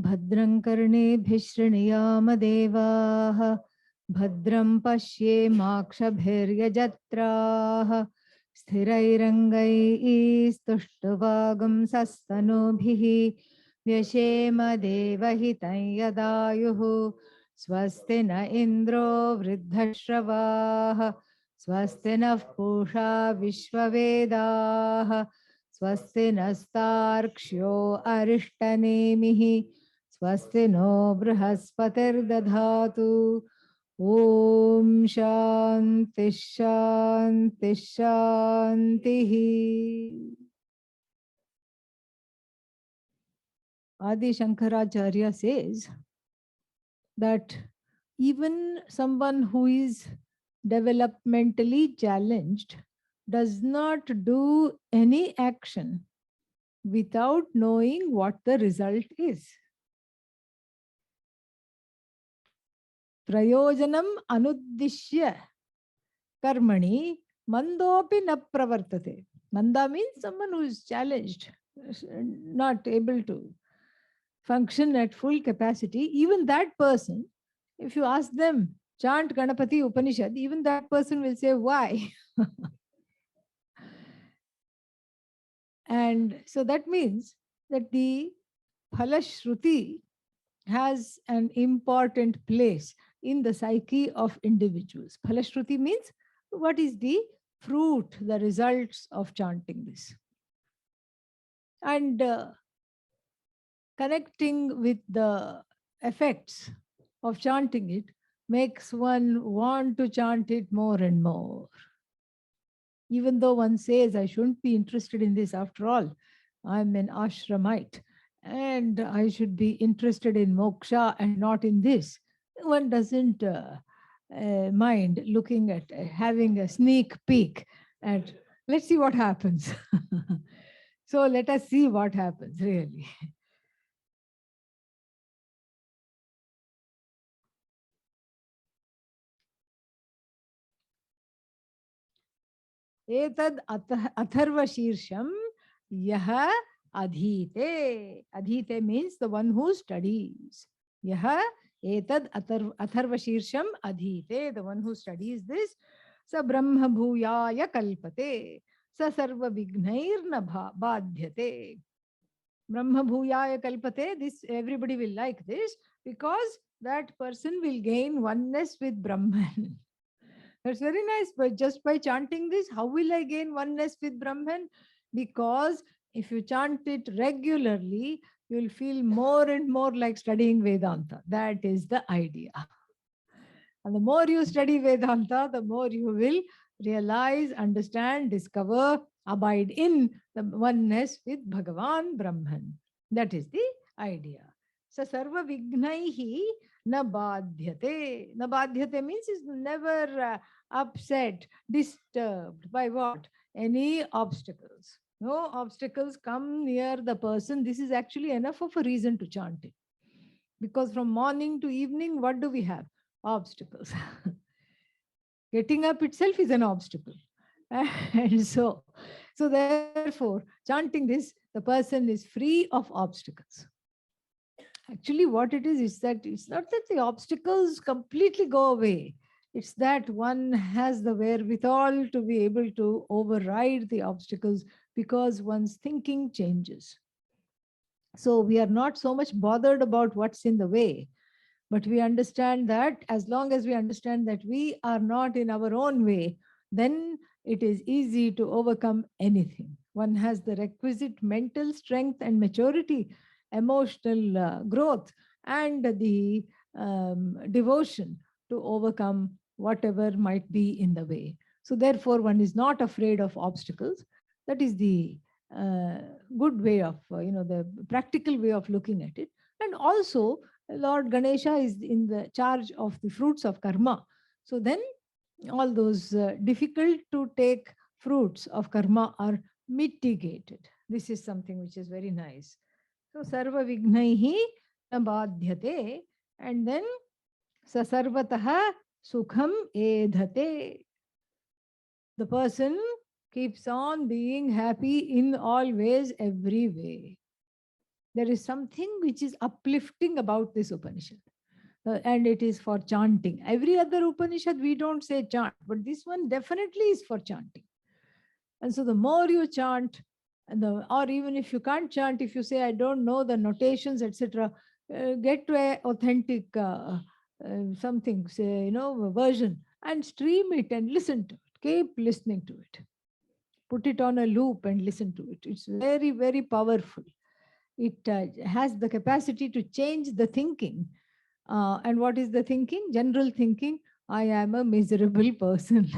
Bhadram karnebhih shriniyaam devaah Bhadram pashyemakshabhiryajatraah Sthirairangai stuštuvagam sastanubhih Vyashema devahitam yadayuh Swasti na indro vridhashravah Swasti nः पूषा विश्ववेदाः स्वस्ति नस्तार्क्ष्यो अरिष्टनेमिः स्वस्ति no बृहस्पतिर्दधातु ॐ शान्ति शान्ति शान्तिः. Adi Shankaracharya says that even someone who is developmentally challenged does not do any action without knowing what the result is. Prayojanam anuddishya karmani mandopi na pravartate. Manda means someone who is challenged, not able to function at full capacity. Even that person, if you ask them, chant Ganapati Upanishad, even that person will say, why? And so that means that the Phalashruti has an important place in the psyche of individuals. Phalashruti means what is the fruit, the results of chanting this. And connecting with the effects of chanting it makes one want to chant it more and more. Even though one says, I shouldn't be interested in this, after all, I'm an ashramite and I should be interested in moksha and not in this. One doesn't mind looking at, having a sneak peek at, let's see what happens. So let us see what happens really. Etad atharva shirsham yaha adhite. Adhite means the one who studies. Yaha etad atharva shirsham adhite, the one who studies this. Sa brahma bhuyaya kalpate. Sa sarva vignair na badhyate. Brahma bhuyaya kalpate, this everybody will like this because that person will gain oneness with Brahman. That's very nice, but just by chanting this, how will I gain oneness with Brahman? Because if you chant it regularly, you'll feel more and more like studying Vedanta. That is the idea. And the more you study Vedanta, the more you will realize, understand, discover, abide in the oneness with Bhagavan Brahman. That is the idea. So sarva vignaihi na badhyate. Na badhyate means is never upset, disturbed by what? Any obstacles. No obstacles come near the person. This is actually enough of a reason to chant it. Because from morning to evening, what do we have? Obstacles. Getting up itself is an obstacle. And so therefore, chanting this, the person is free of obstacles. Actually, what it is that it's not that the obstacles completely go away. It's that one has the wherewithal to be able to override the obstacles because one's thinking changes. So we are not so much bothered about what's in the way, but we understand that as long as we understand that we are not in our own way, then it is easy to overcome anything. One has the requisite mental strength and maturity, emotional growth, and the devotion to overcome whatever might be in the way. So therefore, one is not afraid of obstacles. That is the good way of, the practical way of looking at it. And also, Lord Ganesha is in the charge of the fruits of karma. So then all those difficult to take fruits of karma are mitigated. This is something which is very nice. So sarva vignaihi na badhyate, and then sasarvataha sukham edhate. The person keeps on being happy in all ways, every way. There is something which is uplifting about this Upanishad. And it is for chanting. Every other Upanishad, we don't say chant, but this one definitely is for chanting. And so the more you chant, or even if you can't chant, if you say, I don't know the notations, etc., get to a authentic something, say, version, and stream it and listen to it. Keep listening to it. Put it on a loop and listen to it. It's very, very powerful. It has the capacity to change the thinking. And what is the thinking? General thinking. I am a miserable person.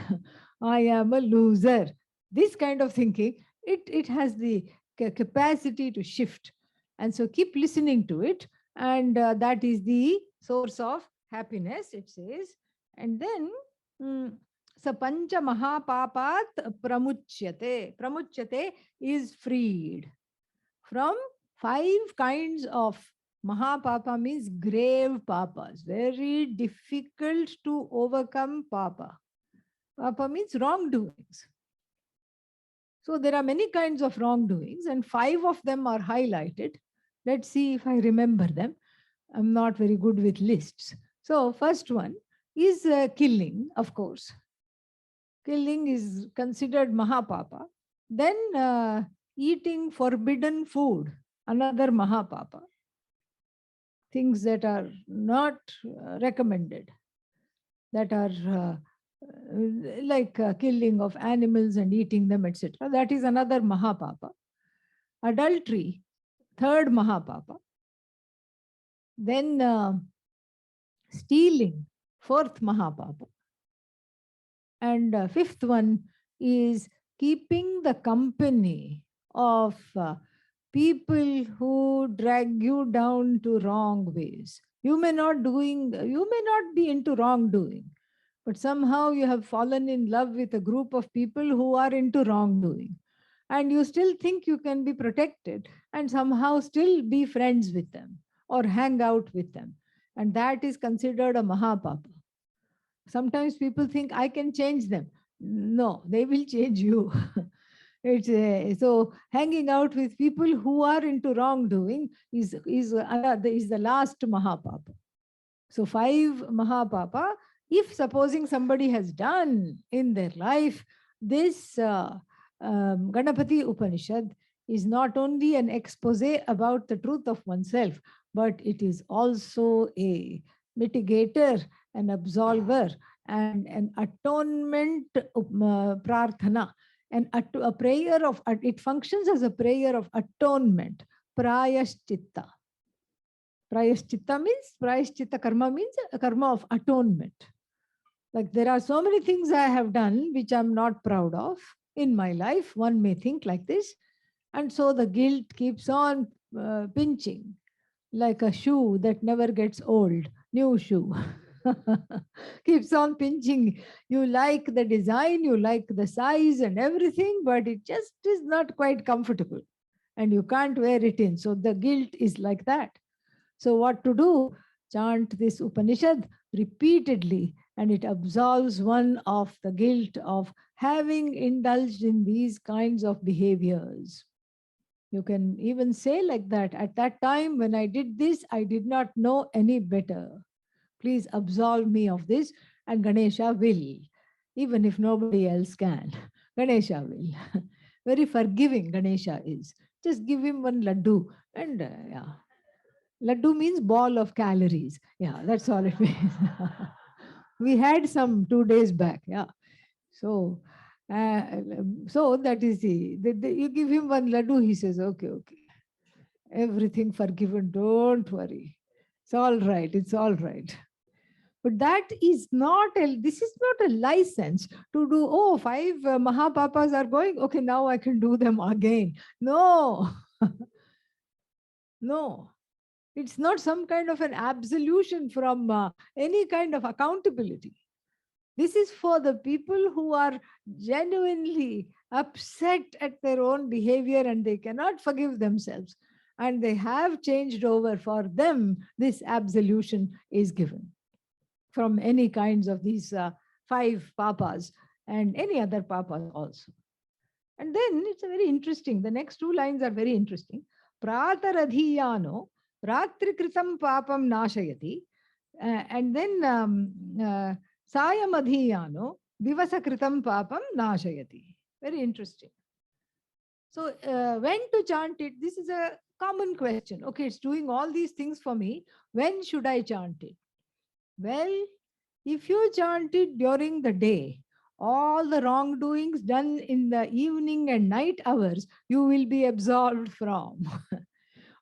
I am a loser. This kind of thinking, it has the capacity to shift. And so keep listening to it. And that is the source of happiness, it says. And then, mm, sa pancha mahapapat pramuchyate. Pramuchyate is freed from 5 kinds of Mahapapa, means grave papas, very difficult to overcome papa. Papa means wrongdoings. So there are many kinds of wrongdoings, and 5 of them are highlighted. Let's see if I remember them. I'm not very good with lists. So first one is killing, of course. Killing is considered Mahapapa. Then eating forbidden food, another Mahapapa. Things that are not recommended, that are like killing of animals and eating them, etc. That is another Mahapapa. Adultery, third Mahapapa. Then stealing, fourth Mahapapa. And fifth one is keeping the company of people who drag you down to wrong ways. You may not be into wrongdoing, but somehow you have fallen in love with a group of people who are into wrongdoing. And you still think you can be protected and somehow still be friends with them or hang out with them. And that is considered a Mahapapa. Sometimes people think I can change them. No, they will change you. So hanging out with people who are into wrongdoing is the last Mahapapa. So 5 Mahapapa. If supposing somebody has done in their life, this Ganapati Upanishad is not only an expose about the truth of oneself, but it is also a mitigator, an absolver, and an atonement prarthana. And a prayer of, it functions as a prayer of atonement, prayashchitta. Prayashchitta karma means a karma of atonement. Like there are so many things I have done which I'm not proud of in my life. One may think like this. And so the guilt keeps on pinching like a shoe that never gets old, new shoe. Keeps on pinching. You like the design, you like the size and everything, but it just is not quite comfortable and you can't wear it in. So the guilt is like that. So what to do? Chant this Upanishad repeatedly, and it absolves one of the guilt of having indulged in these kinds of behaviors. You can even say like that, at that time when I did this, I did not know any better. Please absolve me of this, and Ganesha will, even if nobody else can. Ganesha will. Very forgiving Ganesha is. Just give him one laddu, and yeah. Laddu means ball of calories. Yeah, that's all it means. We had some 2 days back. Yeah. So, so that is you give him one laddu, he says, okay, okay. Everything forgiven, don't worry. It's all right, it's all right. But that is not this is not a license to do, oh, 5 Mahapapas are going, okay, now I can do them again. No. No. It's not some kind of an absolution from any kind of accountability. This is for the people who are genuinely upset at their own behavior and they cannot forgive themselves. And they have changed over. For them, this absolution is given from any kinds of these 5 papas and any other papas also. And then it's a very interesting, the next 2 lines are very interesting. Prataradhiyano, Ratrikritam papam nashayati, and then Sayamadhiyano, Divasakritam papam nashayati. Very interesting. So when to chant it? This is a common question. Okay, it's doing all these things for me. When should I chant it? Well, if you chant it during the day, all the wrongdoings done in the evening and night hours, you will be absolved from.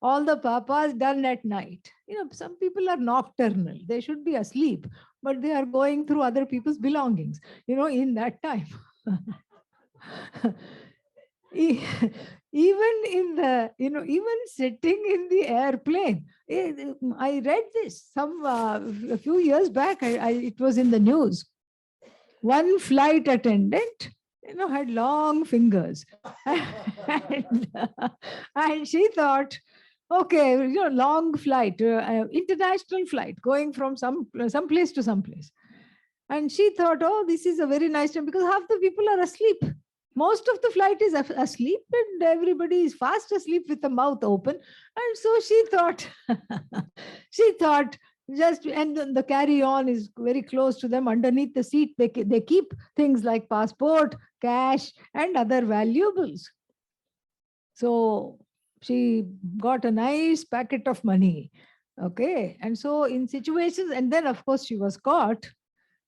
All the papas done at night. Some people are nocturnal. They should be asleep, but they are going through other people's belongings, in that time. Even in the, even sitting in the airplane. I read this a few years back. It was in the news. One flight attendant, had long fingers. And she thought, okay, long flight, international flight, going from some place to some place. And she thought, oh, this is a very nice time, because half the people are asleep. Most of the flight is asleep, and everybody is fast asleep with the mouth open. And so she thought, and the carry-on is very close to them. Underneath the seat, they keep things like passport, cash, and other valuables. So she got a nice packet of money. Okay. And so in situations, and then of course she was caught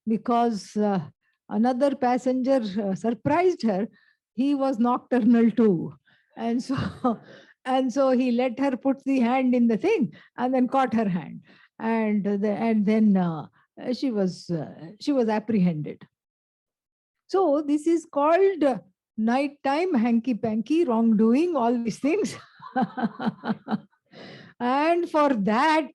because another passenger surprised her. He was nocturnal too. And so and so he let her put the hand in the thing and then caught her hand. And then she was apprehended. So this is called nighttime hanky-panky, wrongdoing, all these things. And for that,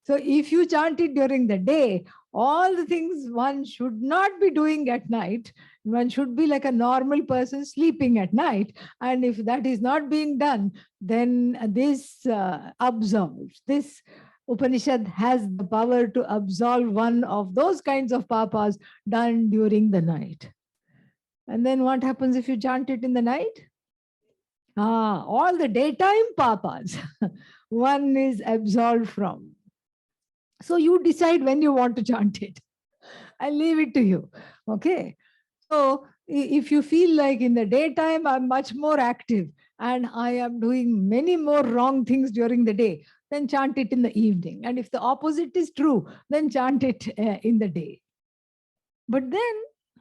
so if you chant it during the day, all the things one should not be doing at night, one should be like a normal person sleeping at night. And if that is not being done, then this absolves. This Upanishad has the power to absolve one of those kinds of papas done during the night. And then what happens if you chant it in the night? All the daytime papas, one is absolved from. So you decide when you want to chant it. I leave it to you. Okay. So if you feel like in the daytime, I'm much more active and I am doing many more wrong things during the day, then chant it in the evening. And if the opposite is true, then chant it in the day. But then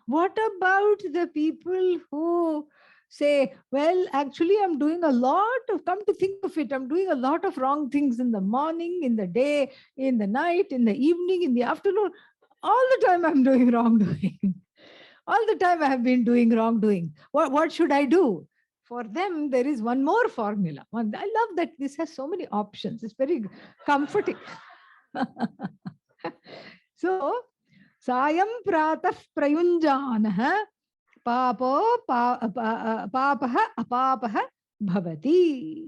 what about the people who say, well, actually, I'm doing a lot of, come to think of it, I'm doing a lot of wrong things in the morning, in the day, in the night, in the evening, in the afternoon. All the time I'm doing wrongdoing. All the time I have been doing wrongdoing. What should I do? For them, there is one more formula. I love that this has so many options. It's very comforting. So, Sayam pratah prayunjanah papo papaha apapaha bhavati.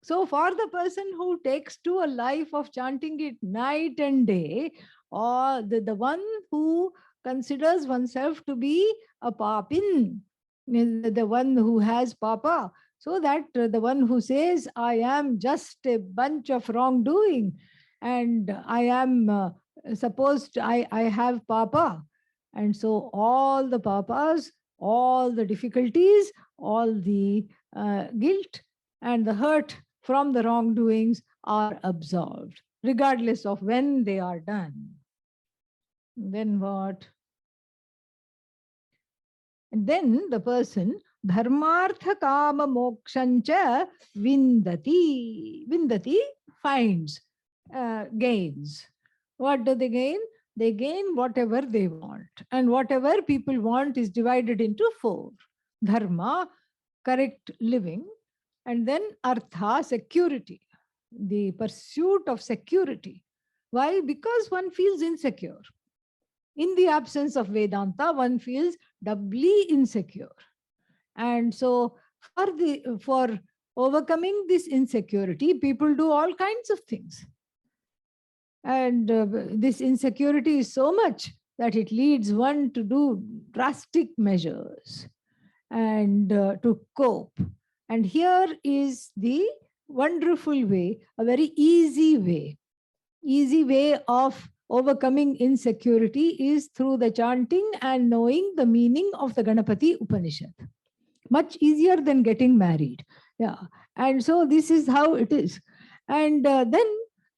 So for the person who takes to a life of chanting it night and day, or the one who considers oneself to be a papin, the one who has papa, so that the one who says, I am just a bunch of wrongdoing and I am supposed, I have papa. And so all the papas, all the difficulties, all the guilt and the hurt from the wrongdoings are absolved, regardless of when they are done. Then what? And then the person, dharmartha kama mokshancha vindati. Vindati finds, gains. What do they gain? They gain whatever they want. And whatever people want is divided into 4. Dharma, correct living. And then artha, security, the pursuit of security. Why? Because one feels insecure. In the absence of Vedanta, one feels doubly insecure. And so for overcoming this insecurity, people do all kinds of things. And this insecurity is so much that it leads one to do drastic measures and to cope. And here is the wonderful way, a very easy way of overcoming insecurity is through the chanting and knowing the meaning of the Ganapati Upanishad. Much easier than getting married. Yeah. And so this is how it is. And then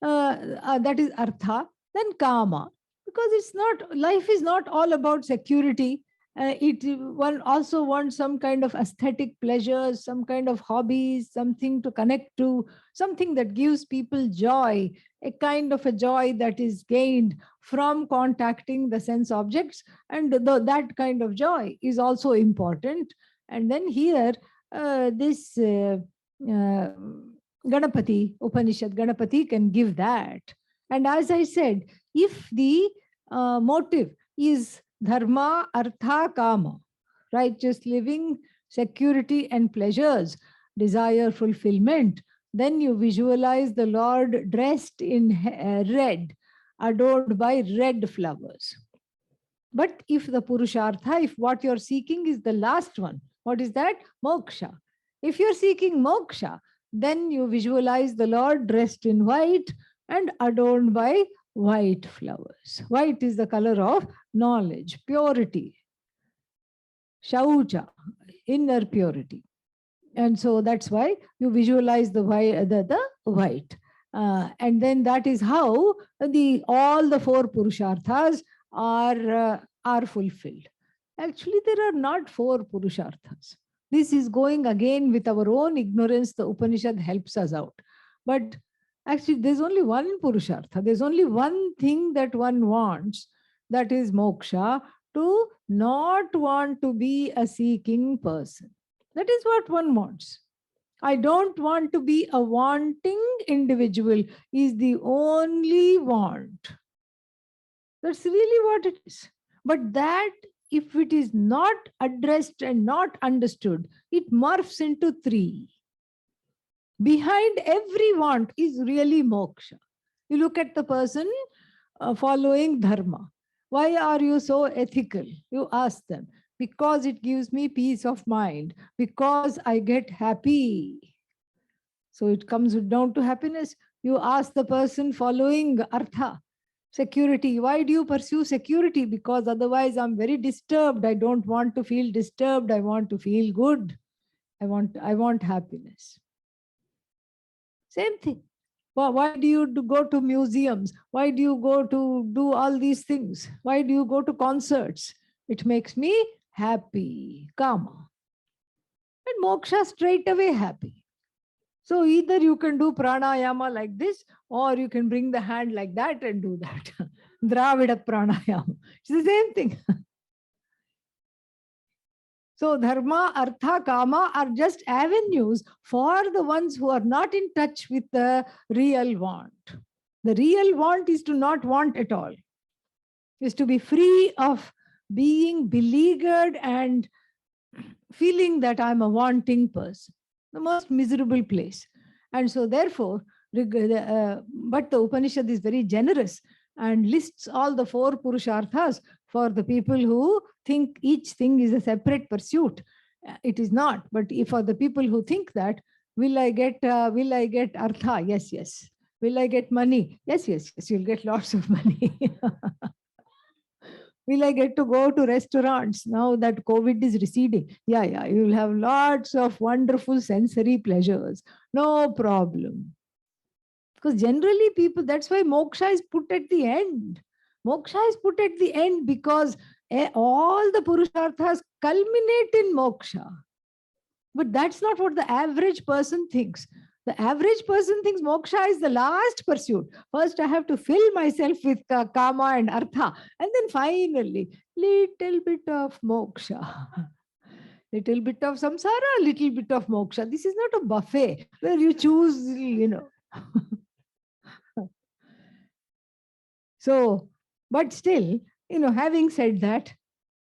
that is artha, then kama. Because it's not, life is not all about security. It one also wants some kind of aesthetic pleasures, some kind of hobbies, something to connect to, something that gives people joy, a kind of a joy that is gained from contacting the sense objects, and that kind of joy is also important. And then here, this Ganapati Upanishad, Ganapati can give that. And as I said, if the motive is dharma, artha, kama, righteous living, security and pleasures, desire, fulfillment, then you visualize the Lord dressed in red, adorned by red flowers. But if the Purushartha, if what you're seeking is the last one, what is that? Moksha. If you're seeking moksha, then you visualize the Lord dressed in white and adorned by white flowers. White is the color of knowledge, purity, shaucha, inner purity. And so that's why you visualize the white. And then that is how all the four Purusharthas are fulfilled. Actually, there are not four Purusharthas. This is going again with our own ignorance. The Upanishad helps us out. But actually, there's only one Purushartha. There's only one thing that one wants, that is moksha, to not want to be a seeking person. That is what one wants. I don't want to be a wanting individual is the only want. That's really what it is. But that, if it is not addressed and not understood, it morphs into three. Behind every want is really moksha. You look at the person following dharma. Why are you so ethical? You ask them. Because it gives me peace of mind. Because I get happy. So it comes down to happiness. You ask the person following artha, security. Why do you pursue security? Because otherwise I'm very disturbed. I don't want to feel disturbed. I want to feel good. I want happiness. Same thing. Why do you go to museums? Why do you go to do all these things? Why do you go to concerts? It makes me happy, kama. And moksha straight away happy. So either you can do pranayama like this, or you can bring the hand like that and do that. Dravida pranayama. It's the same thing. So dharma, artha, kama are just avenues for the ones who are not in touch with the real want. The real want is to not want at all. Is to be free of being beleaguered and feeling that I'm a wanting person. The most miserable place. And so therefore, but the Upanishad is very generous and lists all the four Purusharthas for the people who think each thing is a separate pursuit. It is not. But if for the people who think that, will I get artha? Yes, yes. Will I get money? Yes, yes, yes. You'll get lots of money. Will I get to go to restaurants now that COVID is receding? Yeah, yeah. You'll have lots of wonderful sensory pleasures. No problem. Because generally people, that's why moksha is put at the end. Moksha is put at the end because all the Purusharthas culminate in moksha. But that's not what the average person thinks. The average person thinks moksha is the last pursuit. First, I have to fill myself with kama and artha. And then finally, little bit of moksha. Little bit of samsara, little bit of moksha. This is not a buffet where you choose, So, but still, having said that,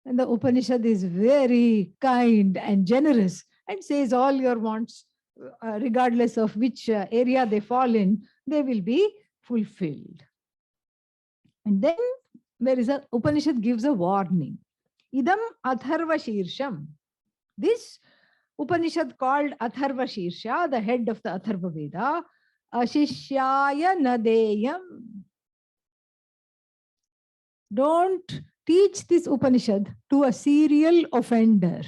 and the Upanishad is very kind and generous and says all your wants, regardless of which area they fall in, they will be fulfilled. And then there is Upanishad gives a warning. Idam atharva shirsham. This Upanishad called Atharva Shirsha, the head of the Atharva Veda, Ashishyaya Nadeyam. Don't teach this Upanishad to a serial offender.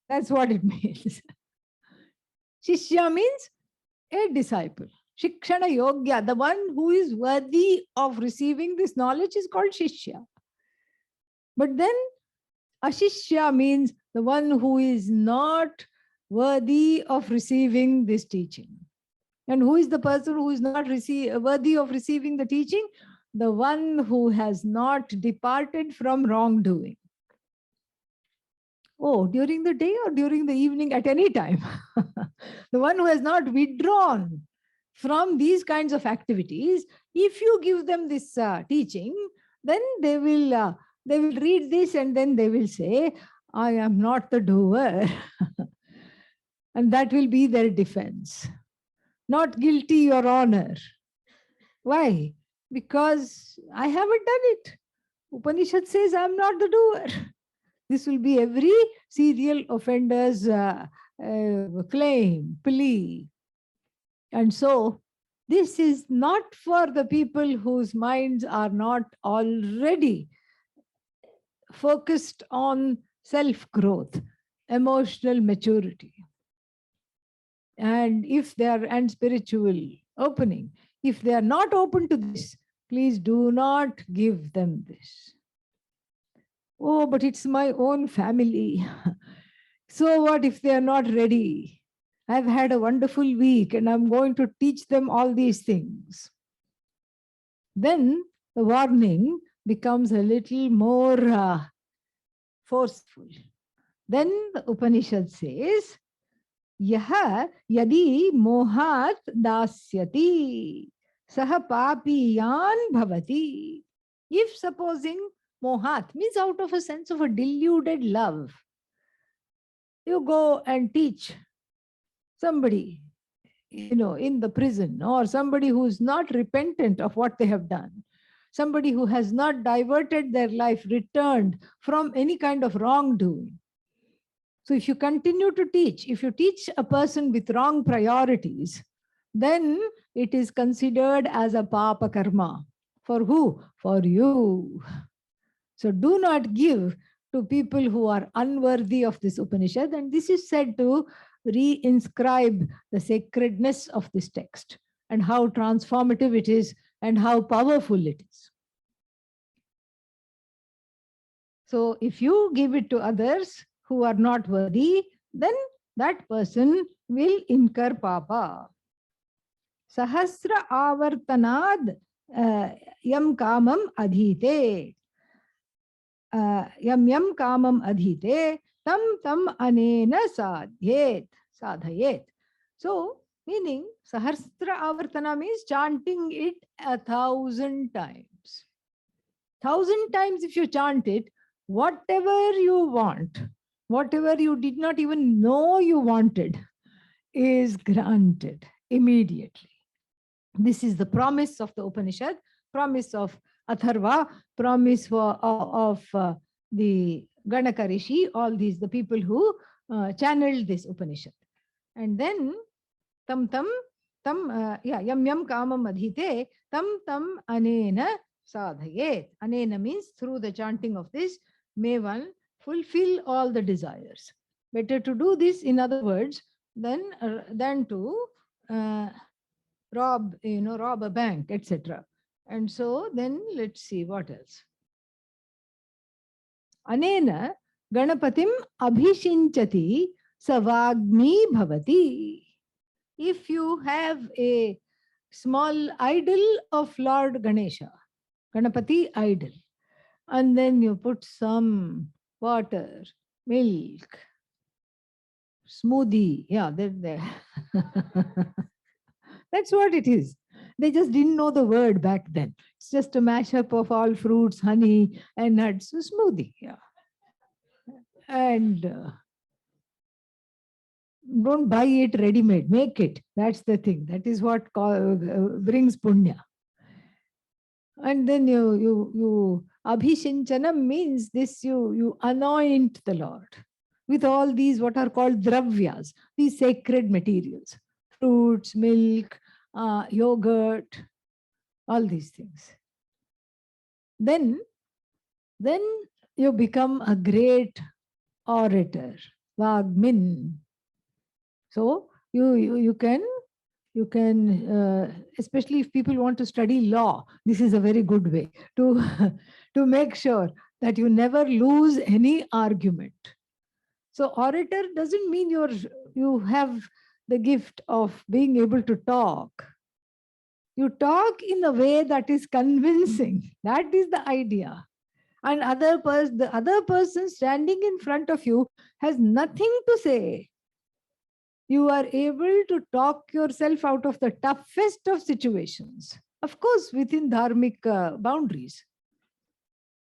That's what it means. Shishya means a disciple. Shikshana Yogya, the one who is worthy of receiving this knowledge, is called Shishya. But then Ashishya means the one who is not worthy of receiving this teaching. And who is the person who is not worthy of receiving the teaching? The one who has not departed from wrongdoing. Oh, during the day or during the evening, at any time. The one who has not withdrawn from these kinds of activities, if you give them this teaching, then they will read this and then they will say, I am not the doer. And that will be their defense. Not guilty, Your Honor. Why? Because I haven't done it. Upanishad says I am not the doer. This will be every serial offender's claim, plea. And so this is not for the people whose minds are not already focused on self-growth, emotional maturity. And if they are, and spiritual opening, if they are not open to this, please do not give them this. Oh, but it's my own family. So what if they are not ready? I've had a wonderful week and I'm going to teach them all these things. Then the warning becomes a little more forceful. Then the Upanishad says, Yaha yadi mohat dasyati saha papiyan bhavati. If supposing mohat means out of a sense of a deluded love, you go and teach somebody, in the prison, or somebody who is not repentant of what they have done, somebody who has not diverted their life, returned from any kind of wrongdoing. So if you continue to teach, if you teach a person with wrong priorities, then it is considered as a papa karma. For who? For you. So do not give to people who are unworthy of this Upanishad. And this is said to reinscribe the sacredness of this text and how transformative it is and how powerful it is. So if you give it to others who are not worthy, then that person will incur papa. Sahasra avartanad yam kamam adhite. Yam yam kamam adhite tam anena sadhayet. So, meaning sahasra avartana means chanting it 1,000 times. 1,000 times if you chant it, whatever you want, whatever you did not even know you wanted, is granted immediately. This is the promise of the Upanishad, promise of Atharva, promise of the Ganaka Rishi, all these, the people who channeled this Upanishad. And then yam yam kamam adhite tam anena sadhayet. Anena means through the chanting of this, may one fulfill all the desires. Better to do this, in other words, than to rob a bank, etc. And so then let's see what else. Anena Ganapatim abhishinchati savagni bhavati. If you have a small idol of Lord Ganesha, Ganapati idol, and then you put some water, milk, smoothie, that's what it is. They just didn't know the word back then. It's just a mashup of all fruits, honey, and nuts, smoothie. Yeah. And don't buy it ready-made, make it. That's the thing. That is what brings punya. And then you abhishinchanam means this, you anoint the Lord with all these what are called dravyas, these sacred materials, fruits, milk, yogurt, all these things. Then you become a great orator, Vagmin. So you can especially if people want to study law, this is a very good way to to make sure that you never lose any argument. So orator doesn't mean you have the gift of being able to talk. You talk in a way that is convincing. That is the idea. And the other person standing in front of you has nothing to say. You are able to talk yourself out of the toughest of situations, of course, within dharmic boundaries.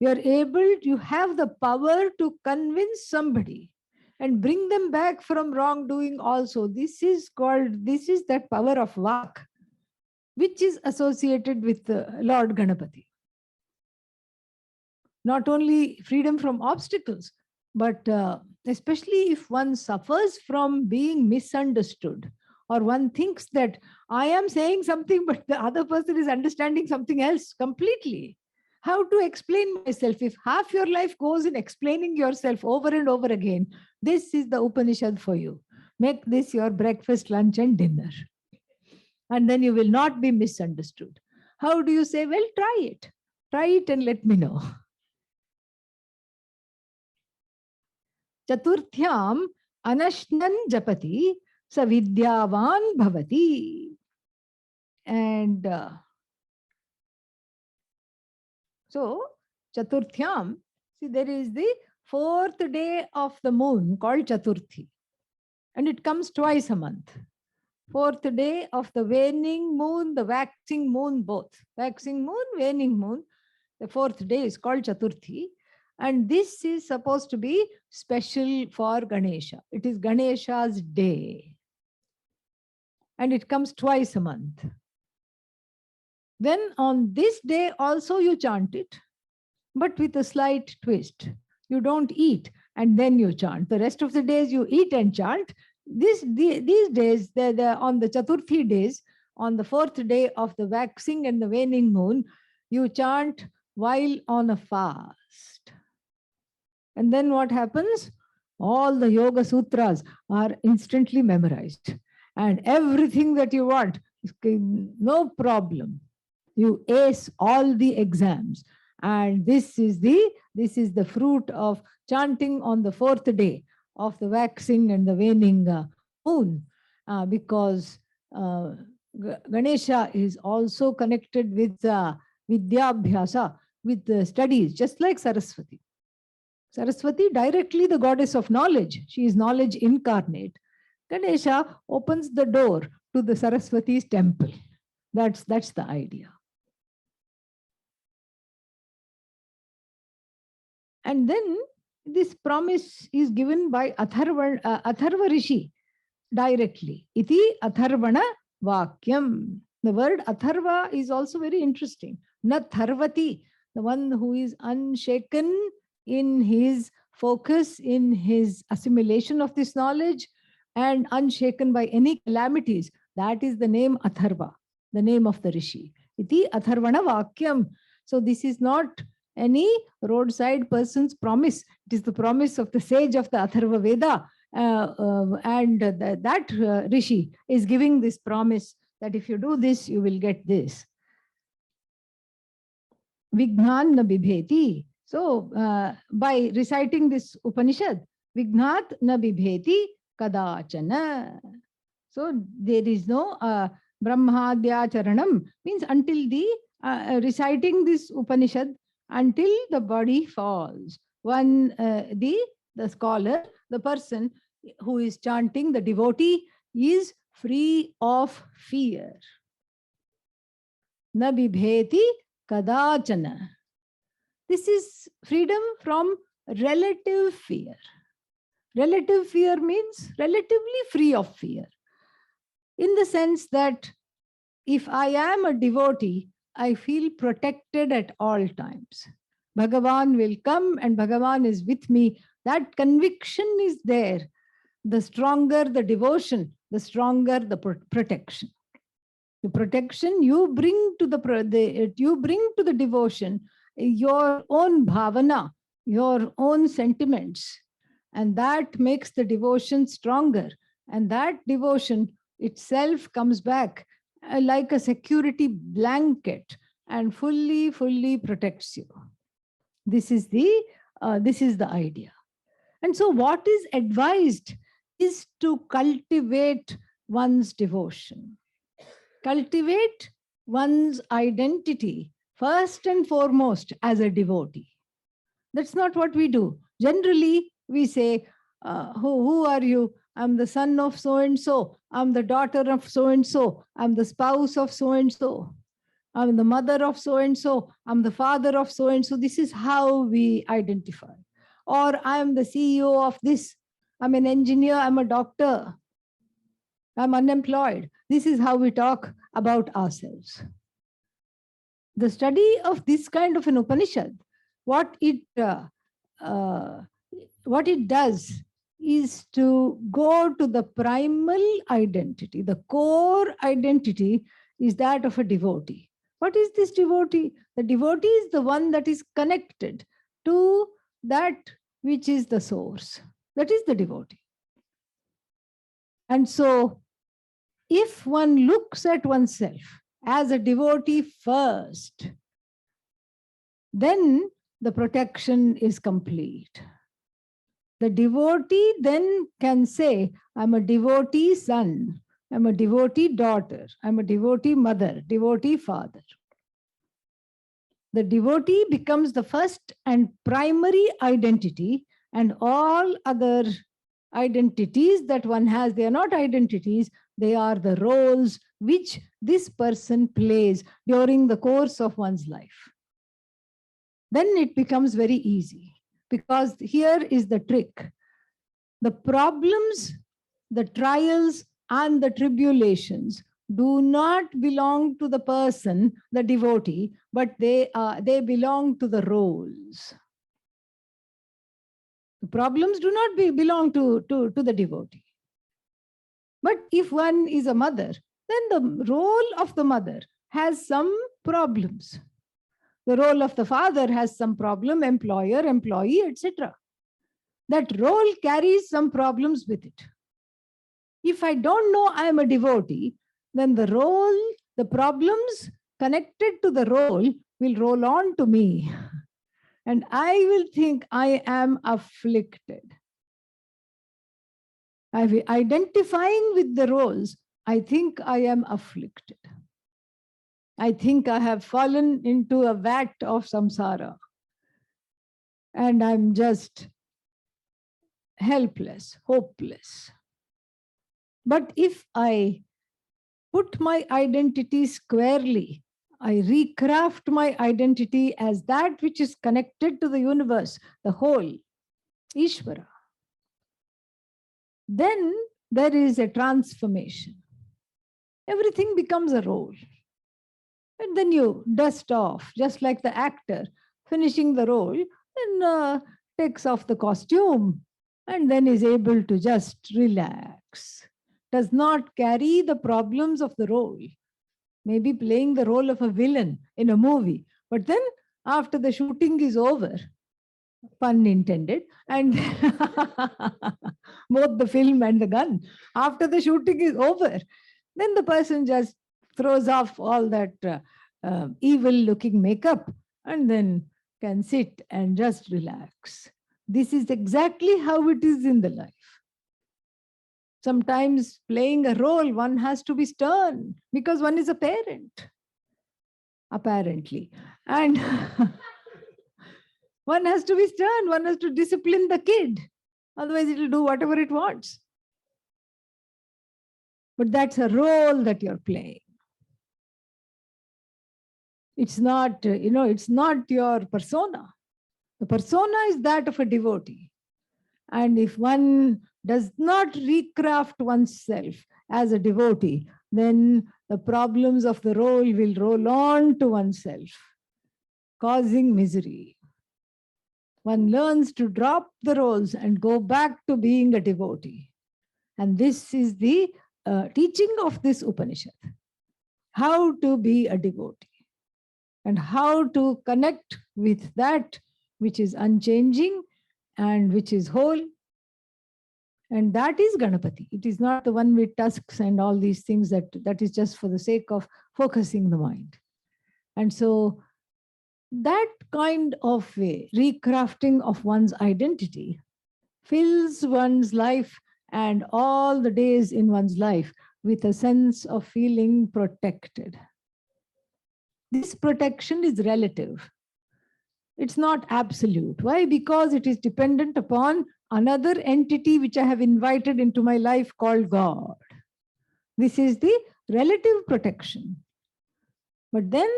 You have the power to convince somebody and bring them back from wrongdoing also. This is that power of Vak, which is associated with Lord Ganapati. Not only freedom from obstacles, but especially if one suffers from being misunderstood, or one thinks that I am saying something, but the other person is understanding something else completely. How to explain myself? If half your life goes in explaining yourself over and over again, this is the Upanishad for you. Make this your breakfast, lunch, and dinner. And then you will not be misunderstood. How do you say? Well, try it. Try it and let me know. Chaturthyam anashnan japati sa vidyavan bhavati. And so Chaturthyam, see, there is the fourth day of the moon called Chaturthi. And it comes twice a month. Fourth day of the waning moon, the waxing moon, both. Waxing moon, waning moon. The fourth day is called Chaturthi. And this is supposed to be special for Ganesha. It is Ganesha's day. And it comes twice a month. Then on this day also you chant it, but with a slight twist. You don't eat and then you chant. The rest of the days you eat and chant. These days, on the Chaturthi days, on the fourth day of the waxing and the waning moon, you chant while on a fast. And then what happens? All the Yoga Sutras are instantly memorized. And everything that you want, no problem. You ace all the exams. And this is the fruit of chanting on the fourth day of the waxing and the waning moon, because Ganesha is also connected with Vidyabhyasa, with the studies, just like Saraswati. Saraswati, directly the goddess of knowledge. She is knowledge incarnate. Ganesha opens the door to the Saraswati's temple. That's the idea. And then this promise is given by Atharva Rishi directly. Iti Atharvana Vakyam. The word Atharva is also very interesting. Na Tharvati, the one who is unshaken in his focus, in his assimilation of this knowledge, and unshaken by any calamities. That is the name Atharva, the name of the Rishi. Iti Atharvana Vakyam. So this is not any roadside person's promise. It is the promise of the sage of the Atharva Veda. And that Rishi is giving this promise that if you do this, you will get this. Vignan na bibheti. So by reciting this Upanishad, Vignat na bibheti kadachana. So there is no Brahmadya Charanam, means until the reciting this Upanishad, until the body falls. The scholar, the person who is chanting, the devotee, is free of fear. Na bibheti kadachana. This is freedom from relative fear. Relative fear means relatively free of fear. In the sense that if I am a devotee, I feel protected at all times. Bhagavan will come and Bhagavan is with me that conviction is there, the stronger the devotion, the stronger the protection. The protection you bring to you bring to the devotion, your own bhavana, your own sentiments, and that makes the devotion stronger. And that devotion itself comes back like a security blanket and fully protects you. This is the idea. And so what is advised is to cultivate one's devotion, cultivate one's identity first and foremost as a devotee. That's not what we do. Generally, we say, who are you? I'm the son of so-and-so. I'm the daughter of so-and-so. I'm the spouse of so-and-so. I'm the mother of so-and-so. I'm the father of so-and-so. This is how we identify. Or I'm the CEO of this. I'm an engineer. I'm a doctor. I'm unemployed. This is how we talk about ourselves. The study of this kind of an Upanishad, what it does is to go to the primal identity. The core identity is that of a devotee. What is this devotee? The devotee is the one that is connected to that which is the source. That is the devotee. And so, if one looks at oneself as a devotee first, then the protection is complete. The devotee then can say, I'm a devotee son, I'm a devotee daughter, I'm a devotee mother, devotee father. The devotee becomes the first and primary identity, and all other identities that one has, they are not identities, they are the roles which this person plays during the course of one's life. Then it becomes very easy, because here is the trick. The problems, the trials, and the tribulations do not belong to the person, the devotee, but they belong to the roles. The problems do not belong to the devotee. But if one is a mother, then the role of the mother has some problems. The role of the father has some problem, employer, employee, etc. That role carries some problems with it. If I don't know I am a devotee, then the role, the problems connected to the role will roll on to me. And I will think I am afflicted. Identifying with the roles, I think I am afflicted. I think I have fallen into a vat of samsara. And I'm just helpless, hopeless. But if I put my identity squarely, I recraft my identity as that which is connected to the universe, the whole, Ishvara, then there is a transformation. Everything becomes a role. And then you dust off, just like the actor finishing the role, and takes off the costume, and then is able to just relax. Does not carry the problems of the role. Maybe playing the role of a villain in a movie. But then after the shooting is over, pun intended, and both the film and the gun, after the shooting is over, then the person just throws off all that evil looking makeup and then can sit and just relax. This is exactly how it is in the life. Sometimes playing a role, one has to be stern because one is a parent, apparently. And one has to be stern, one has to discipline the kid. Otherwise, it will do whatever it wants. But that's a role that you're playing. It's not, it's not your persona. The persona is that of a devotee. And if one does not recraft oneself as a devotee, then the problems of the role will roll on to oneself, causing misery. One learns to drop the roles and go back to being a devotee. And this is the teaching of this Upanishad. How to be a devotee and how to connect with that which is unchanging and which is whole. And that is Ganapati. It is not the one with tusks and all these things that is just for the sake of focusing the mind. And so that kind of way, recrafting of one's identity, fills one's life and all the days in one's life with a sense of feeling protected. This protection is relative. It's not absolute. Why? Because it is dependent upon another entity which I have invited into my life called God. This is the relative protection. But then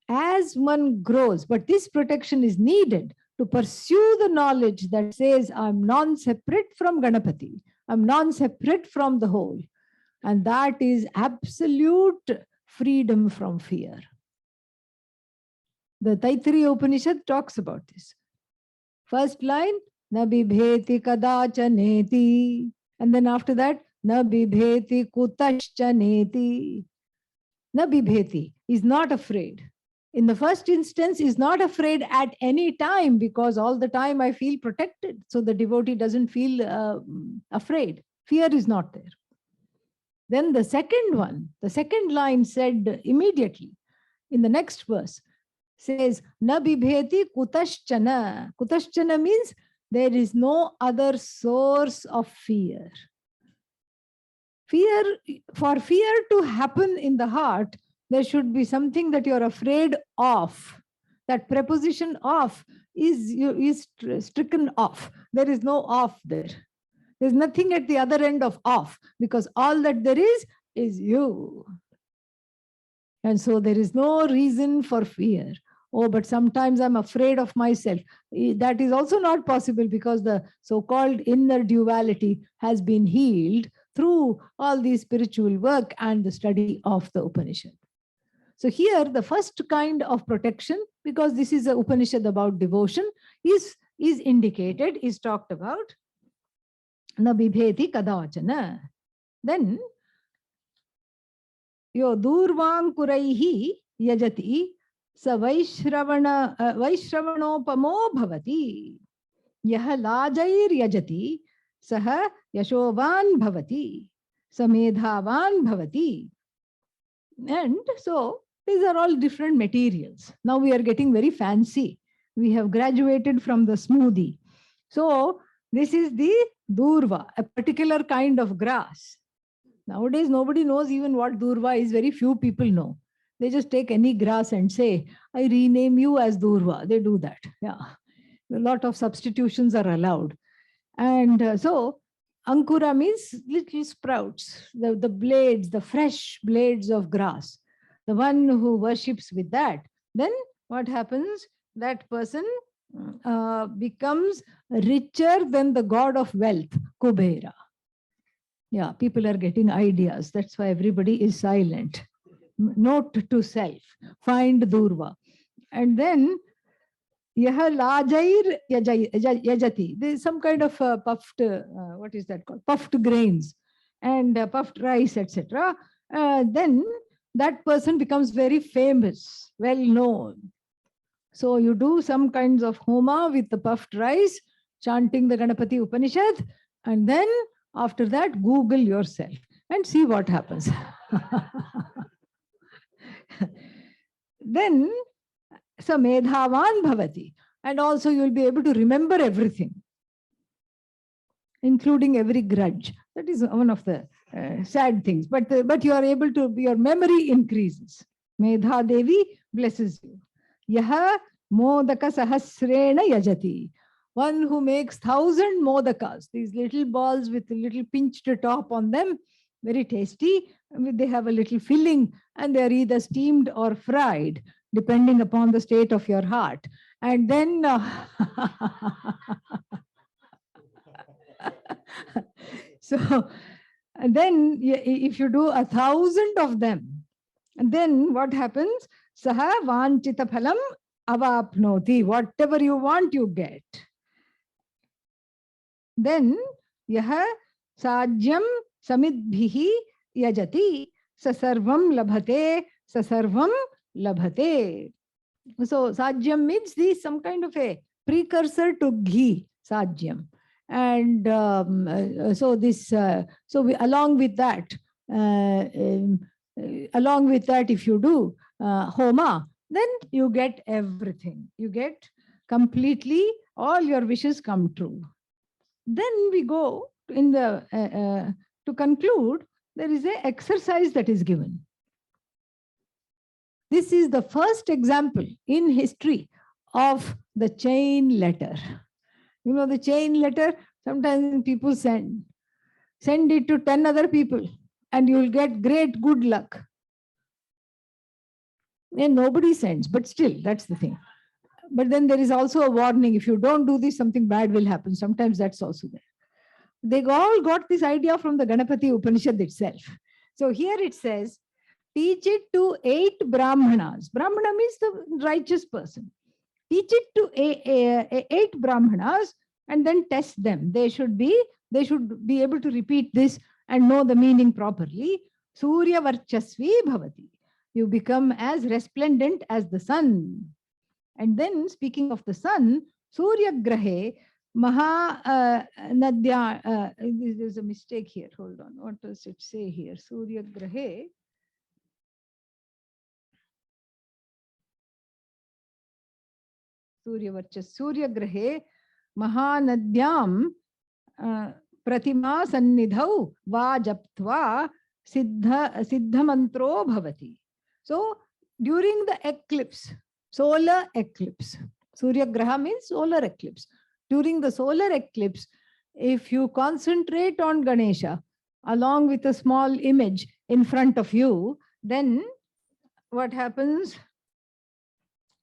as one grows, but this protection is needed to pursue the knowledge that says I'm non-separate from Ganapati. I'm non-separate from the whole. And that is absolute freedom from fear. The Taittiriya Upanishad talks about this. First line, na bibheti kadachaneti. And then after that, na bibheti kutaschaneti. Na bibheti is not afraid. In the first instance, is not afraid at any time, because all the time I feel protected. So the devotee doesn't feel afraid. Fear is not there. Then the second one, the second line said immediately in the next verse, says, na bibheti kutaschana. Kutaschana means there is no other source of fear. Fear, for fear to happen in the heart, there should be something that you're afraid of. That preposition of is stricken off. There is no off there. There's nothing at the other end of off, because all that there is you. And so there is no reason for fear. Oh, but sometimes I'm afraid of myself. That is also not possible, because the so-called inner duality has been healed through all the spiritual work and the study of the Upanishad. So here the first kind of protection, because this is an Upanishad about devotion, is indicated, is talked about. Na bibheti kadachana. Then yo durvankuraihi yajati sa vaishravanopamo bhavati. Yaha lajair yajati saha yashovan bhavati. Samedhavan bhavati. And so these are all different materials. Now we are getting very fancy. We have graduated from the smoothie. So this is the durva, a particular kind of grass. Nowadays, nobody knows even what durva is. Very few people know. They just take any grass and say, I rename you as durva. They do that. Yeah. A lot of substitutions are allowed. And so Ankura means little sprouts, the blades, the fresh blades of grass. The one who worships with that, then what happens? That person becomes richer than the god of wealth, Kubera. Yeah, people are getting ideas. That's why everybody is silent. Note to self, find Durva. And then Yaha lajair yajati. There is some kind of puffed, what is that called? Puffed grains and puffed rice, etc. Then that person becomes very famous, well known. So you do some kinds of homa with the puffed rice, chanting the Ganapati Upanishad, and then after that, Google yourself and see what happens. Then so medhavan bhavati, and also you will be able to remember everything, including every grudge. That is one of the sad things. But you are able to, your memory increases. Medha Devi blesses you. Yaha modaka sahasrena yajati. One who makes 1,000 modakas, these little balls with a little pinched top on them, very tasty. They have a little filling and they are either steamed or fried, depending upon the state of your heart. And then so and then if you do 1,000 of them, and then what happens? Saha vanchita phalam avapnoti. Whatever you want, you get. Then yaha sajyam samidbhihi yajati sasarvam labhate sasarvam labhate. So sajyam means this some kind of a precursor to ghee, sajyam. And so this so along with that if you do homa, then you get everything. You get completely all your wishes come true. Then we go in the to conclude, there is an exercise that is given. This is the first example in history of the chain letter. You know, the chain letter, sometimes people send it to 10 other people and you'll get great good luck. And nobody sends, but still, that's the thing. But then there is also a warning. If you don't do this, something bad will happen. Sometimes that's also there. They all got this idea from the Ganapati Upanishad itself. So here it says, teach it to 8 Brahmanas. Brahmana means the righteous person. Teach it to 8 Brahmanas and then test them. They should be able to repeat this and know the meaning properly. Surya Varchasvi Bhavati. You become as resplendent as the sun. And then speaking of the sun, Surya Grahe Maha Nadya. There's a mistake here. Hold on. What does it say here? Surya Grahe. Surya Grahe Mahanadyam Pratima Sannidhau Va Japtva Siddha Mantro Bhavati. So during the eclipse, solar eclipse, Surya Graha means solar eclipse. During the solar eclipse, if you concentrate on Ganesha along with a small image in front of you, then what happens?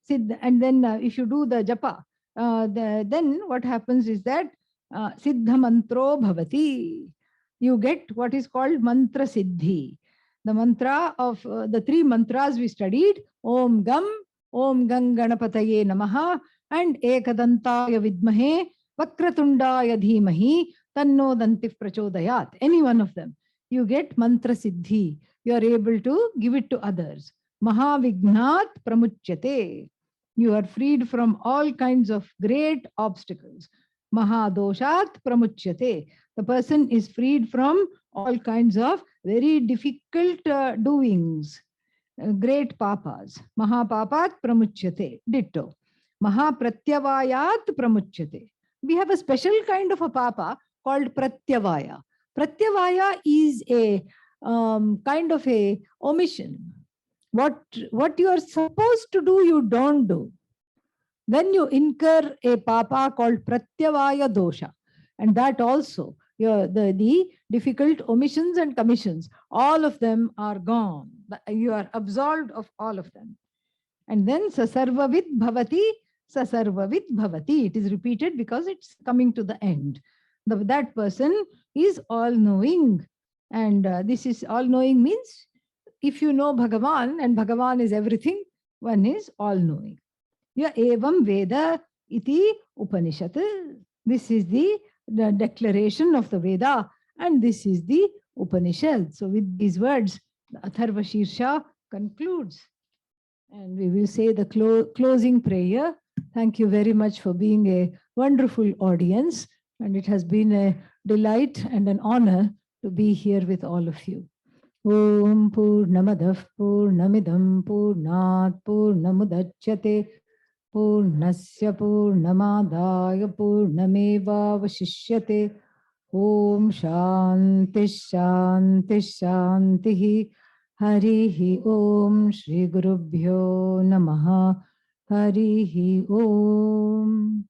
And then if you do the japa, then what happens is that Siddha Mantro Bhavati. You get what is called Mantra Siddhi. The mantra of the 3 mantras we studied, Om Gam Ganapataye Namaha, and Ekadantaya Vidmahe, Vakratundaya Dhimahi, Tanno Dantif Prachodayat. Any one of them. You get Mantra Siddhi. You are able to give it to others. Mahavignat Pramuchyate. You are freed from all kinds of great obstacles. Mahadoshat Pramuchyate. The person is freed from all kinds of very difficult doings, great papas. Mahapapat Pramuchyate. Ditto. Mahapratyavayat Pramuchyate. We have a special kind of a papa called Pratyavaya. Pratyavaya is a kind of a omission. What you are supposed to do, you don't do. Then you incur a papa called Pratyavaya dosha. And that also, the difficult omissions and commissions, all of them are gone. You are absolved of all of them. And then Sasarvavit Bhavati, Sasarvavit Bhavati. It is repeated because it's coming to the end. That person is all-knowing. And this is all-knowing means, if you know Bhagavan, and Bhagavan is everything, one is all-knowing. Ya evam Veda iti Upanishad. This is the declaration of the Veda, and this is the Upanishad. So with these words, the Atharva Shirsha concludes. And we will say the closing prayer. Thank you very much for being a wonderful audience. And it has been a delight and an honor to be here with all of you. Om Purnamadav Purnamidam Purnat Purnamudachyate Purnasya Purnamadaya Purnameva Vashishyate. Om Shanti Shanti Shanti. Harihi Om Shri Gurubhyo Namaha. Harihi Om.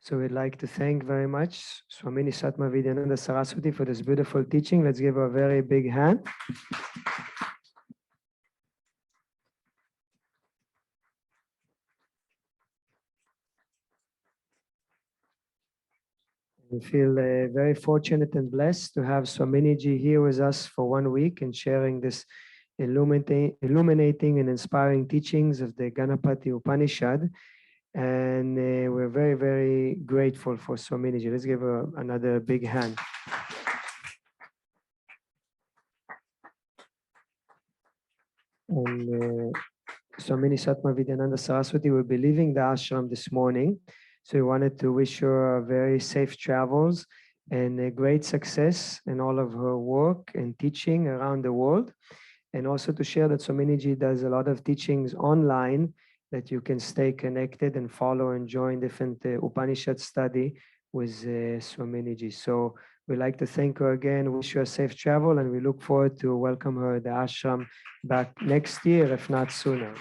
So we'd like to thank very much Swamini Svatmavidyananda Saraswati for this beautiful teaching. Let's give her a very big hand. We feel very fortunate and blessed to have Swaminiji here with us for 1 week and sharing this illuminating and inspiring teachings of the Ganapati Upanishad. And we're very, very grateful for Swaminiji. Let's give her another big hand. And Swamini Svatmavidyananda Saraswati will be leaving the ashram this morning. So we wanted to wish her very safe travels and a great success in all of her work and teaching around the world. And also to share that Swaminiji does a lot of teachings online that you can stay connected and follow and join different Upanishad study with Swaminiji. So we'd like to thank her again, wish her safe travel, and we look forward to welcome her at the ashram back next year, if not sooner.